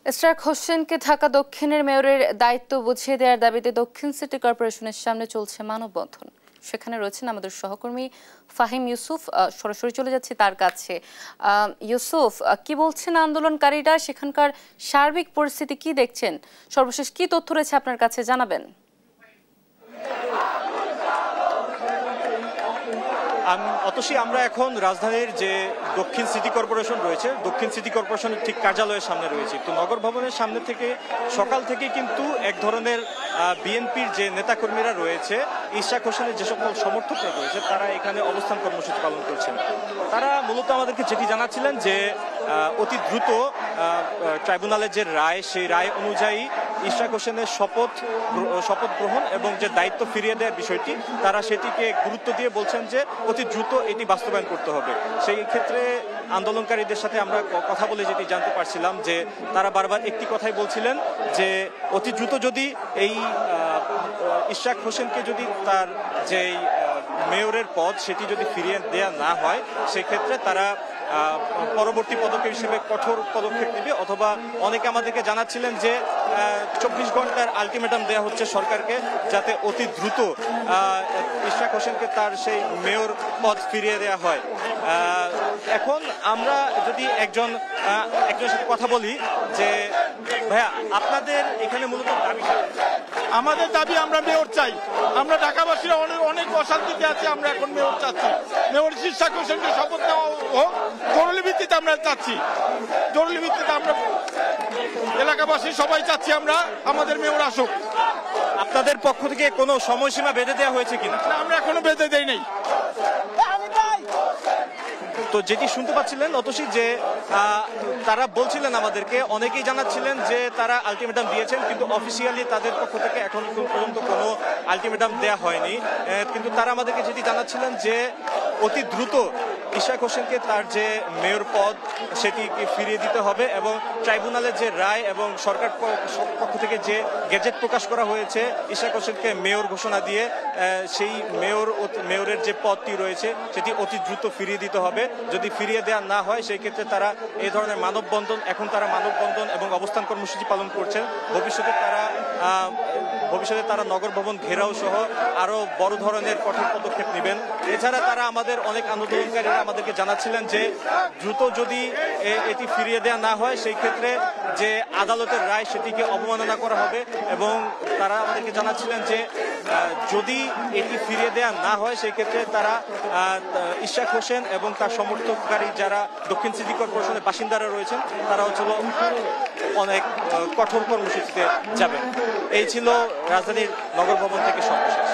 ইশরাক হোসেনকে ঢাকা দক্ষিণের মেয়রের দায়িত্ব বুঝিয়ে দেওয়ার দাবিতে দক্ষিণ সিটি কর্পোরেশনের সামনে চলছে মানববন্ধন। সেখানে রয়েছেন আমাদের সহকর্মী ফাহিম ইউসুফ। সরাসরি চলে যাচ্ছি তার কাছে। ইউসুফ, কি বলছেন আন্দোলনকারীরা? সেখানকার সার্বিক পরিস্থিতি কি দেখছেন? সর্বশেষ কি তথ্য রয়েছে আপনার কাছে জানাবেন। অতসী, আমরা এখন রাজধানীর যে দক্ষিণ সিটি কর্পোরেশন রয়েছে, দক্ষিণ সিটি কর্পোরেশনের ঠিক কার্যালয়ের সামনে রয়েছে। তো নগর ভবনের সামনে থেকে সকাল থেকে কিন্তু এক ধরনের বিএনপির যে নেতাকর্মীরা রয়েছে, ইশরাক হোসেনের যে সকল সমর্থকরা রয়েছে, তারা এখানে অবস্থান কর্মসূচি পালন করছেন। তারা মূলত আমাদেরকে যেটি জানাচ্ছিলেন যে অতি দ্রুত ট্রাইব্যুনালের যে রায়, সেই রায় অনুযায়ী ইশরাক হোসেনের শপথ গ্রহণ এবং যে দায়িত্ব ফিরিয়ে দেওয়ার বিষয়টি, তারা সেটিকে গুরুত্ব দিয়ে বলছেন যে অতি দ্রুত এটি বাস্তবায়ন করতে হবে। সেই ক্ষেত্রে আন্দোলনকারীদের সাথে আমরা কথা বলে যেটি জানতে পারছিলাম যে তারা বারবার একটি কথাই বলছিলেন যে অতি দ্রুত যদি এই ইশরাক হোসেনকে যদি তার যেই মেয়রের পদ সেটি যদি ফিরিয়ে দেওয়া না হয়, সেক্ষেত্রে তারা পরবর্তী পদক্ষেপ হিসেবে কঠোর পদক্ষেপ নেবে, অথবা অনেকে আমাদেরকে জানাচ্ছিলেন যে 24 ঘন্টার আলটিমেটাম দেওয়া হচ্ছে সরকারকে, যাতে অতি দ্রুত ইশরাক হোসেনকে তার সেই মেয়র পদ ফিরিয়ে দেওয়া হয়। এখন আমরা যদি একজনের সাথে কথা বলি যে ভাইয়া, আপনাদের এখানে মূলত দাবি? আমাদের দাবি, আমরা মেয়র চাই। আমরা ঢাকাবাসীরা অনেক অশান্তিতে আছি, আমরা এখন মেয়র চাচ্ছি। মেয়র ইশরাক হোসেনকে শপথ নেওয়া হোক, জরুরি ভিত্তিতে আমরা চাচ্ছি। জরুরি ভিত্তিতে আমরা এলাকাবাসী সবাই চাচ্ছি আমরা আমাদের মেয়র আসুক। আপনাদের পক্ষ থেকে কোনো সময়সীমা বেঁধে দেওয়া হয়েছে কিনা? আমরা এখনো বেঁধে দেই নাই। তো যেটি শুনতে পাচ্ছিলেন অতসী, যে তারা বলছিলেন আমাদেরকে, অনেকেই জানাচ্ছিলেন যে তারা আলটিমেটাম দিয়েছেন, কিন্তু অফিসিয়ালি তাদের পক্ষ থেকে এখন পর্যন্ত কোনো আলটিমেটাম দেওয়া হয়নি। কিন্তু তারা আমাদেরকে যেটি জানাচ্ছিলেন যে অতি দ্রুত ইশরাক হোসেনকে তার যে মেয়র পদ সেটি ফিরিয়ে দিতে হবে, এবং ট্রাইব্যুনালের যে রায় এবং সরকার পক্ষ থেকে যে গেজেট প্রকাশ করা হয়েছে ইশরাক হোসেনকে মেয়র ঘোষণা দিয়ে, সেই মেয়রের যে পদটি রয়েছে সেটি অতি দ্রুত ফিরিয়ে দিতে হবে। যদি ফিরিয়ে দেওয়া না হয়, সেই ক্ষেত্রে তারা এই ধরনের মানববন্ধন এবং অবস্থান কর্মসূচি পালন করছেন। ভবিষ্যতে তারা নগর ভবন ঘেরাও সহ আরো বড় ধরনের কঠোর পদক্ষেপ নেবেন। এছাড়া তারা অনেক আন্দোলনকারীরা আমাদেরকে জানাচ্ছিলেন যে দ্রুত যদি এটি ফিরিয়ে দেওয়া না হয়, সেই ক্ষেত্রে যে আদালতের রায় সেটিকে অবমাননা করা হবে, এবং তারা আমাদেরকে জানাচ্ছিলেন যে যদি এটি ফিরিয়ে দেওয়া না হয়, সেই ক্ষেত্রে তারা ইশরাক হোসেন এবং তার সমর্থককারী যারা দক্ষিণ সিটি কর্পোরেশনের বাসিন্দারা রয়েছেন, তারা অনেক কঠোর কর্মসূচিতে যাবেন। এই ছিল রাজধানীর নগর ভবন থেকে সর্বশেষ।